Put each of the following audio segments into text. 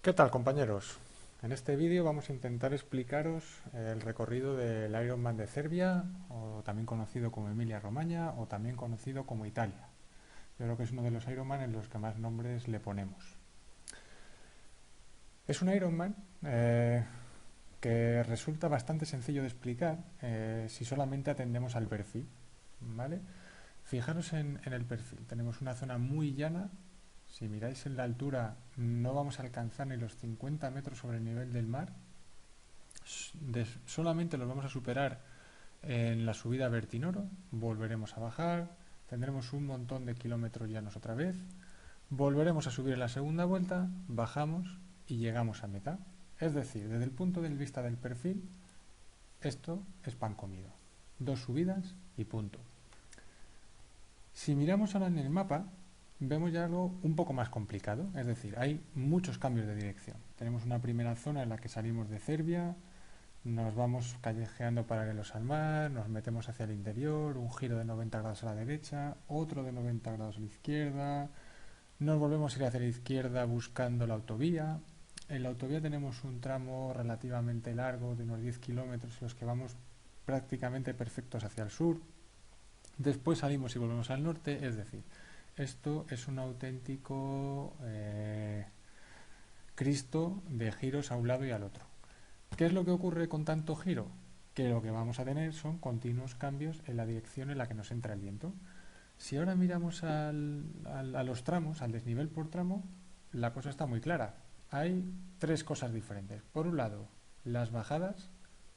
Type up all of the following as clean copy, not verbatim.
¿Qué tal, compañeros? En este vídeo vamos a intentar explicaros el recorrido del Ironman de Serbia, o también conocido como Emilia-Romagna, o también conocido como Italia. Yo creo que es uno de los Ironman en los que más nombres le ponemos. Es un Ironman que resulta bastante sencillo de explicar si solamente atendemos al perfil, ¿vale? Fijaros en el perfil. Tenemos una zona muy llana. Si miráis en la altura, no vamos a alcanzar ni los 50 metros sobre el nivel del mar. Solamente los vamos a superar en la subida a Bertinoro. Volveremos a bajar. Tendremos un montón de kilómetros llanos otra vez. Volveremos a subir en la segunda vuelta. Bajamos y llegamos a meta. Es decir, desde el punto de vista del perfil, esto es pan comido. Dos subidas y punto. Si miramos ahora en el mapa, vemos ya algo un poco más complicado, es decir, hay muchos cambios de dirección. Tenemos una primera zona en la que salimos de Serbia, nos vamos callejeando paralelos al mar, nos metemos hacia el interior, un giro de 90 grados a la derecha, otro de 90 grados a la izquierda, nos volvemos a ir hacia la izquierda buscando la autovía. En la autovía tenemos un tramo relativamente largo de unos 10 kilómetros en los que vamos prácticamente perfectos hacia el sur. Después salimos y volvemos al norte, es decir, esto es un auténtico Cristo de giros a un lado y al otro. ¿Qué es lo que ocurre con tanto giro? Que lo que vamos a tener son continuos cambios en la dirección en la que nos entra el viento. Si ahora miramos a los tramos, al desnivel por tramo, la cosa está muy clara. Hay tres cosas diferentes. Por un lado, las bajadas,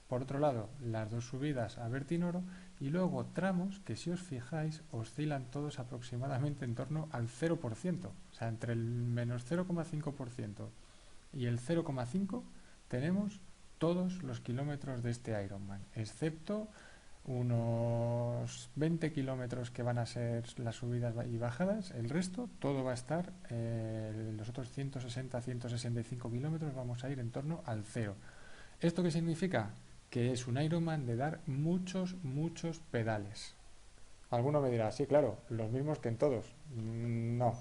por otro lado, las dos subidas a Bertinoro y luego tramos que, si os fijáis, oscilan todos aproximadamente en torno al 0%. O sea, entre el menos 0,5% y el 0,5% tenemos todos los kilómetros de este Ironman, excepto unos 20 kilómetros que van a ser las subidas y bajadas. El resto, todo va a estar, los otros 160-165 kilómetros vamos a ir en torno al cero. ¿Esto qué significa? Que es un Ironman de dar muchos pedales. Alguno me dirá, sí, claro, los mismos que en todos. No,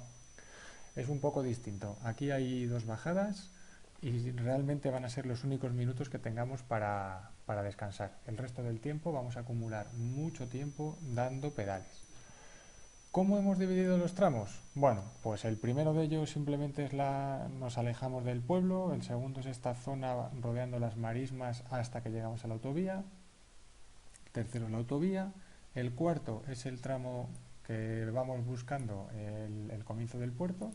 es un poco distinto. Aquí hay dos bajadas y realmente van a ser los únicos minutos que tengamos para descansar. El resto del tiempo vamos a acumular mucho tiempo dando pedales. ¿Cómo hemos dividido los tramos? Bueno, pues el primero de ellos simplemente es nos alejamos del pueblo, el segundo es esta zona rodeando las marismas hasta que llegamos a la autovía, tercero es la autovía, el cuarto es el tramo que vamos buscando el comienzo del puerto,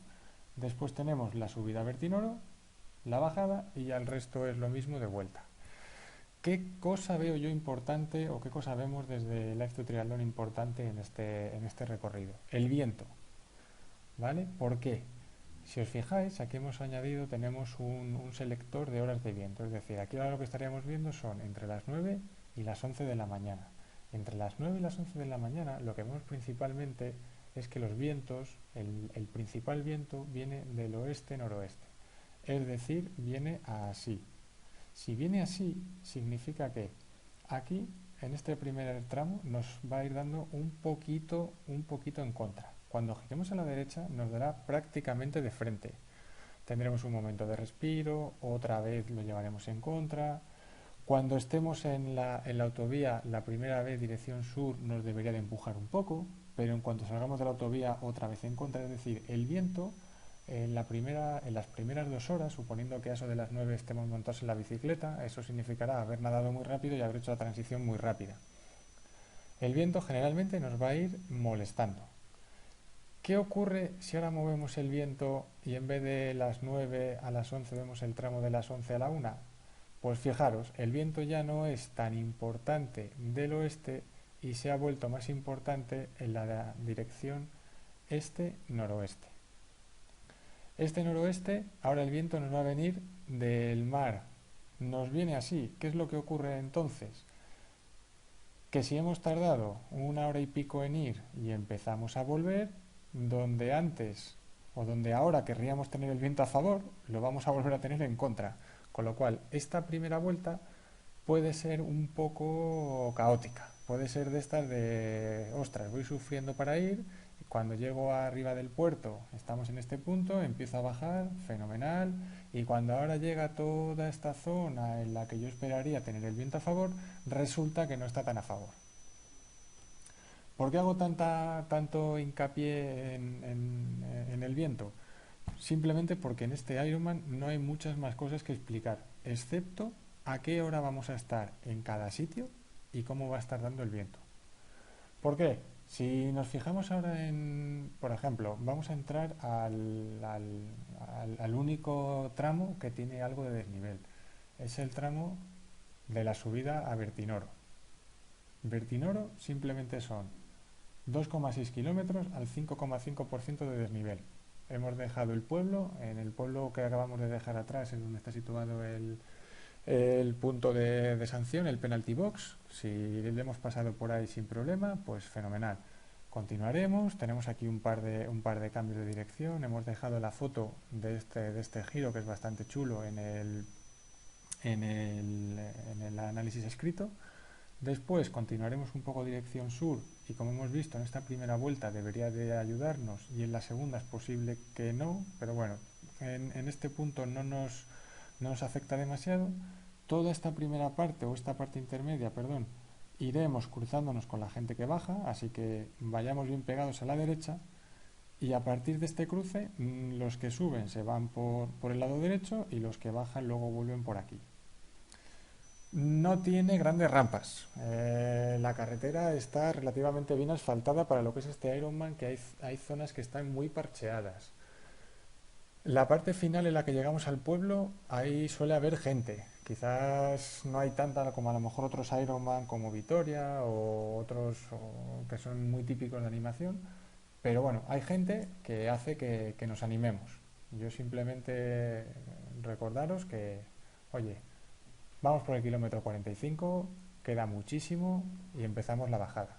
después tenemos la subida a Bertinoro, la bajada y ya el resto es lo mismo de vuelta. ¿Qué cosa veo yo importante o qué cosa vemos desde Life to Triathlon importante en este recorrido? El viento, ¿vale? ¿Por qué? Si os fijáis, aquí hemos añadido, tenemos un selector de horas de viento, es decir, aquí ahora lo que estaríamos viendo son entre las 9 y las 11 de la mañana. Entre las 9 y las 11 de la mañana lo que vemos principalmente es que los vientos, el principal viento viene del oeste-noroeste, es decir, viene así. Si viene así, significa que aquí, en este primer tramo, nos va a ir dando un poquito en contra. Cuando giremos a la derecha, nos dará prácticamente de frente. Tendremos un momento de respiro, otra vez lo llevaremos en contra. Cuando estemos en la autovía, la primera vez dirección sur, nos debería de empujar un poco, pero en cuanto salgamos de la autovía, otra vez en contra. Es decir, el viento en las primeras 2 horas, suponiendo que a eso de las 9 estemos montados en la bicicleta, eso significará haber nadado muy rápido y haber hecho la transición muy rápida. El viento generalmente nos va a ir molestando. ¿Qué ocurre si ahora movemos el viento y en vez de las 9 a las 11 vemos el tramo de las 11 a la 1? Pues fijaros, el viento ya no es tan importante del oeste y se ha vuelto más importante en la dirección este-noroeste. Este noroeste, ahora el viento nos va a venir del mar. Nos viene así. ¿Qué es lo que ocurre entonces? Que si hemos tardado 1 hora y pico en ir y empezamos a volver, donde antes o donde ahora querríamos tener el viento a favor, lo vamos a volver a tener en contra. Con lo cual, esta primera vuelta puede ser un poco caótica. Puede ser de estas de, ostras, voy sufriendo para ir Cuando llego arriba del puerto, estamos en este punto, empiezo a bajar, fenomenal, y cuando ahora llega toda esta zona en la que yo esperaría tener el viento a favor, resulta que no está tan a favor. ¿Por qué hago tanto hincapié en el viento? Simplemente porque en este Ironman no hay muchas más cosas que explicar, excepto a qué hora vamos a estar en cada sitio y cómo va a estar dando el viento. ¿Por qué? Si nos fijamos ahora por ejemplo, vamos a entrar al único tramo que tiene algo de desnivel. Es el tramo de la subida a Bertinoro. Bertinoro simplemente son 2,6 kilómetros al 5,5% de desnivel. Hemos dejado el pueblo, en el pueblo que acabamos de dejar atrás, en donde está situado el punto de sanción, el penalty box. Si le hemos pasado por ahí sin problema, pues fenomenal. Continuaremos, tenemos aquí un par de cambios de dirección, hemos dejado la foto de este giro que es bastante chulo en el análisis escrito. Después continuaremos un poco dirección sur y como hemos visto en esta primera vuelta debería de ayudarnos y en la segunda es posible que no, pero bueno, en este punto no nos afecta demasiado. Toda esta primera parte o esta parte intermedia, perdón, iremos cruzándonos con la gente que baja, así que vayamos bien pegados a la derecha y a partir de este cruce los que suben se van por el lado derecho y los que bajan luego vuelven por aquí. No tiene grandes rampas. La carretera está relativamente bien asfaltada para lo que es este Ironman, que hay zonas que están muy parcheadas. La parte final en la que llegamos al pueblo, ahí suele haber gente. Quizás no hay tanta como a lo mejor otros Ironman como Vitoria o otros que son muy típicos de animación, pero bueno, hay gente que hace que nos animemos. Yo simplemente recordaros que, oye, vamos por el kilómetro 45, queda muchísimo y empezamos la bajada.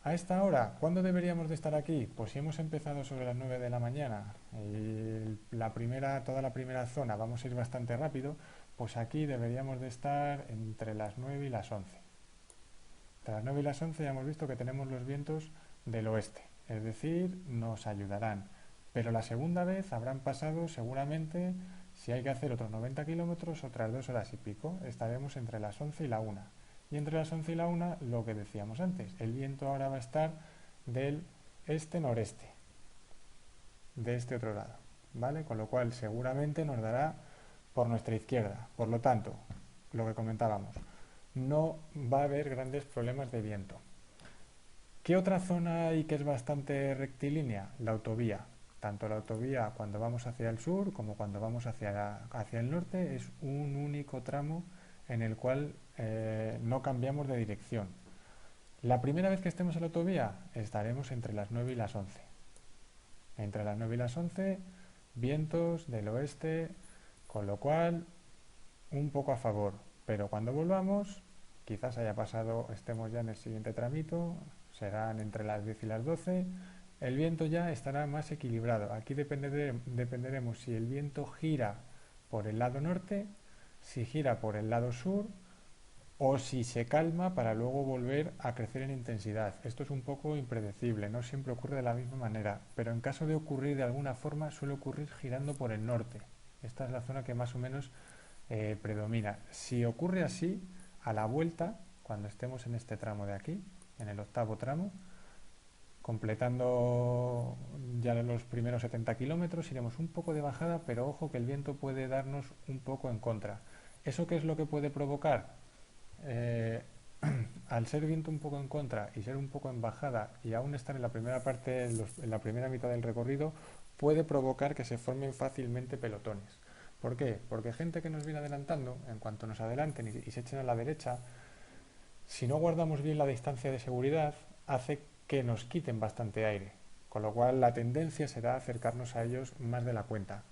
A esta hora, ¿cuándo deberíamos de estar aquí? Pues si hemos empezado sobre las 9 de la mañana y toda la primera zona vamos a ir bastante rápido, pues aquí deberíamos de estar entre las 9 y las 11. Entre las 9 y las 11 ya hemos visto que tenemos los vientos del oeste, es decir, nos ayudarán. Pero la segunda vez habrán pasado seguramente, si hay que hacer otros 90 kilómetros, otras 2 horas y pico. Estaremos entre las 11 y la 1. Y entre las 11 y la 1, lo que decíamos antes, el viento ahora va a estar del este-noreste, de este otro lado, ¿vale? Con lo cual seguramente nos dará por nuestra izquierda. Por lo tanto, lo que comentábamos, no va a haber grandes problemas de viento. ¿Qué otra zona hay que es bastante rectilínea? La autovía. Tanto la autovía cuando vamos hacia el sur como cuando vamos hacia el norte es un único tramo en el cual no cambiamos de dirección. La primera vez que estemos en la autovía estaremos entre las 9 y las 11. Entre las 9 y las 11, vientos del oeste, con lo cual un poco a favor. Pero cuando volvamos, quizás haya pasado, estemos ya en el siguiente tramito, serán entre las 10 y las 12, el viento ya estará más equilibrado. Aquí dependeremos si el viento gira por el lado norte, si gira por el lado sur o si se calma para luego volver a crecer en intensidad. Esto es un poco impredecible, no siempre ocurre de la misma manera, pero en caso de ocurrir de alguna forma suele ocurrir girando por el norte. Esta es la zona que más o menos predomina. Si ocurre así, a la vuelta, cuando estemos en este tramo de aquí, en el octavo tramo, completando ya los primeros 70 kilómetros, iremos un poco de bajada, pero ojo que el viento puede darnos un poco en contra. ¿Eso qué es lo que puede provocar? Eh, al ser viento un poco en contra y ser un poco en bajada y aún estar en la primera parte, en la primera mitad del recorrido, puede provocar que se formen fácilmente pelotones. ¿Por qué? Porque gente que nos viene adelantando, en cuanto nos adelanten y se echen a la derecha, si no guardamos bien la distancia de seguridad, hace que nos quiten bastante aire, con lo cual la tendencia será acercarnos a ellos más de la cuenta.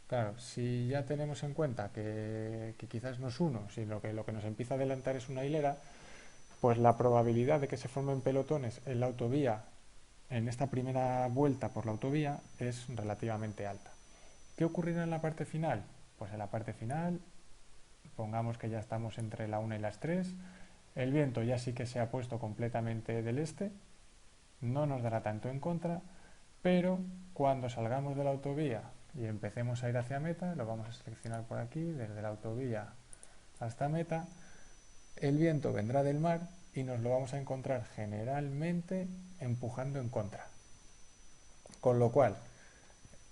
Claro, si ya tenemos en cuenta que quizás no es uno, sino que lo que nos empieza a adelantar es una hilera, pues la probabilidad de que se formen pelotones en la autovía, en esta primera vuelta por la autovía, es relativamente alta. ¿Qué ocurrirá en la parte final? Pues en la parte final, pongamos que ya estamos entre la 1 y las 3, el viento ya sí que se ha puesto completamente del este, no nos dará tanto en contra, pero cuando salgamos de la autovía y empecemos a ir hacia meta, lo vamos a seleccionar por aquí, desde la autovía hasta meta, el viento vendrá del mar y nos lo vamos a encontrar generalmente empujando en contra. Con lo cual,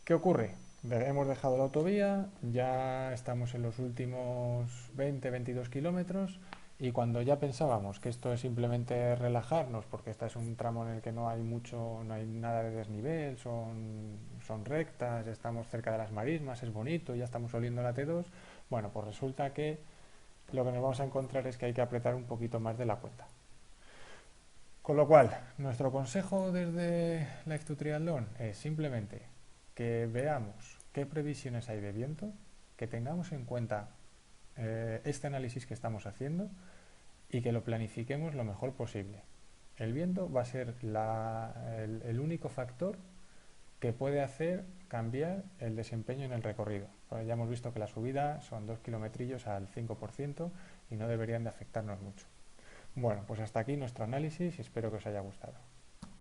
¿qué ocurre? Hemos dejado la autovía, ya estamos en los últimos 20-22 kilómetros y cuando ya pensábamos que esto es simplemente relajarnos, porque este es un tramo en el que no hay mucho, no hay nada de desnivel, son rectas, estamos cerca de las marismas, es bonito, ya estamos oliendo la T2, bueno, pues resulta que lo que nos vamos a encontrar es que hay que apretar un poquito más de la cuenta. Con lo cual, nuestro consejo desde Life to Triathlon es simplemente que veamos qué previsiones hay de viento, que tengamos en cuenta este análisis que estamos haciendo y que lo planifiquemos lo mejor posible. El viento va a ser el único factor que puede hacer cambiar el desempeño en el recorrido. Pues ya hemos visto que la subida son 2 kilometrillos al 5% y no deberían de afectarnos mucho. Bueno, pues hasta aquí nuestro análisis y espero que os haya gustado.